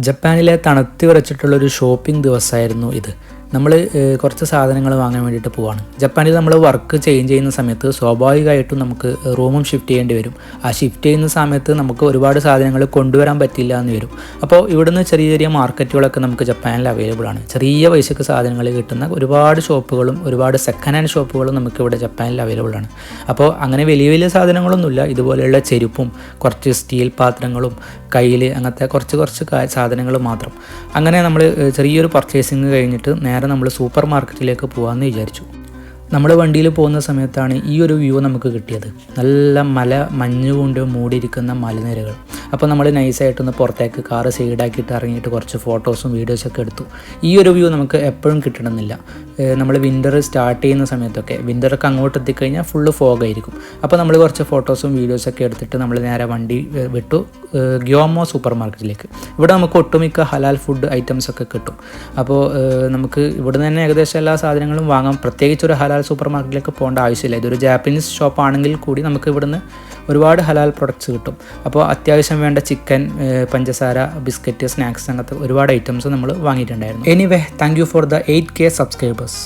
ജപ്പാനിലെ തണുത്തി വിറച്ചിട്ടുള്ളൊരു ഷോപ്പിംഗ് ദിവസമായിരുന്നു ഇത്. നമ്മൾ കുറച്ച് സാധനങ്ങൾ വാങ്ങാൻ വേണ്ടിയിട്ട് പോവാണ്. ജപ്പാനിൽ നമ്മൾ വർക്ക് ചേഞ്ച് ചെയ്യുന്ന സമയത്ത് സ്വാഭാവികമായിട്ടും നമുക്ക് റൂമും ഷിഫ്റ്റ് ചെയ്യേണ്ടി വരും. ആ ഷിഫ്റ്റ് ചെയ്യുന്ന സമയത്ത് നമുക്ക് ഒരുപാട് സാധനങ്ങൾ കൊണ്ടുവരാൻ പറ്റില്ല എന്ന് വരും. അപ്പോൾ ഇവിടുന്ന് ചെറിയ ചെറിയ മാർക്കറ്റുകളൊക്കെ നമുക്ക് ജപ്പാനിൽ അവൈലബിൾ ആണ്. ചെറിയ പൈസക്ക് സാധനങ്ങൾ കിട്ടുന്ന ഒരുപാട് ഷോപ്പുകളും ഒരുപാട് സെക്കൻഡ് ഹാൻഡ് ഷോപ്പുകളും നമുക്ക് ഇവിടെ ജപ്പാനിൽ അവൈലബിൾ ആണ്. അപ്പോൾ അങ്ങനെ വലിയ വലിയ സാധനങ്ങളൊന്നുമില്ല, ഇതുപോലെയുള്ള ചെരുപ്പും കുറച്ച് സ്റ്റീൽ പാത്രങ്ങളും കയ്യിൽ അങ്ങനത്തെ കുറച്ച് സാധനങ്ങൾ മാത്രം. അങ്ങനെ നമ്മൾ ചെറിയൊരു പർച്ചേസിങ് കഴിഞ്ഞിട്ട് നേരെ നമ്മൾ സൂപ്പർ മാർക്കറ്റിലേക്ക് പോകാമെന്ന് വിചാരിച്ചു. നമ്മൾ വണ്ടിയിൽ പോകുന്ന സമയത്താണ് ഈ ഒരു വ്യൂ നമുക്ക് കിട്ടിയത്. നല്ല മഞ്ഞ് കൊണ്ട് മൂടിയിരിക്കുന്ന മലനിരകൾ. അപ്പോൾ നമ്മൾ നൈസായിട്ടൊന്ന് പുറത്തേക്ക് കാറ് സൈഡാക്കിയിട്ട് ഇറങ്ങിയിട്ട് കുറച്ച് ഫോട്ടോസും വീഡിയോസൊക്കെ എടുത്തു. ഈ ഒരു വ്യൂ നമുക്ക് എപ്പോഴും കിട്ടണമെന്നില്ല. നമ്മൾ വിൻ്റർ സ്റ്റാർട്ട് ചെയ്യുന്ന സമയത്തൊക്കെ, വിൻ്ററൊക്കെ അങ്ങോട്ട് എത്തിക്കഴിഞ്ഞാൽ ഫുള്ള് ഫോഗായിരിക്കും. അപ്പോൾ നമ്മൾ കുറച്ച് ഫോട്ടോസും വീഡിയോസൊക്കെ എടുത്തിട്ട് നമ്മൾ നേരെ വണ്ടി വിട്ടു ഗ്യോമോ സൂപ്പർ മാർക്കറ്റിലേക്ക്. ഇവിടെ നമുക്ക് ഒട്ടുമിക്ക ഹലാൽ ഫുഡ് ഐറ്റംസൊക്കെ കിട്ടും. അപ്പോൾ നമുക്ക് ഇവിടെ തന്നെ ഏകദേശം എല്ലാ സാധനങ്ങളും വാങ്ങാം. പ്രത്യേകിച്ച് ഒരു ഹലാൽ സൂപ്പർ മാർക്കറ്റിലേക്ക് പോകേണ്ട ആവശ്യമില്ല. ഇതൊരു ജാപ്പനീസ് ഷോപ്പ് ആണെങ്കിൽ കൂടി നമുക്ക് ഇവിടുന്ന് ഒരുപാട് ഹലാൽ പ്രൊഡക്ട്സ് കിട്ടും. അപ്പോൾ അത്യാവശ്യം വേണ്ട ചിക്കൻ, പഞ്ചസാര, ബിസ്ക്കറ്റ്, സ്നാക്സ് അങ്ങനത്തെ ഒരുപാട് ഐറ്റംസ് നമ്മൾ വാങ്ങിയിട്ടുണ്ടായിരുന്നു. Anyway, thank you for the 8K subscribers.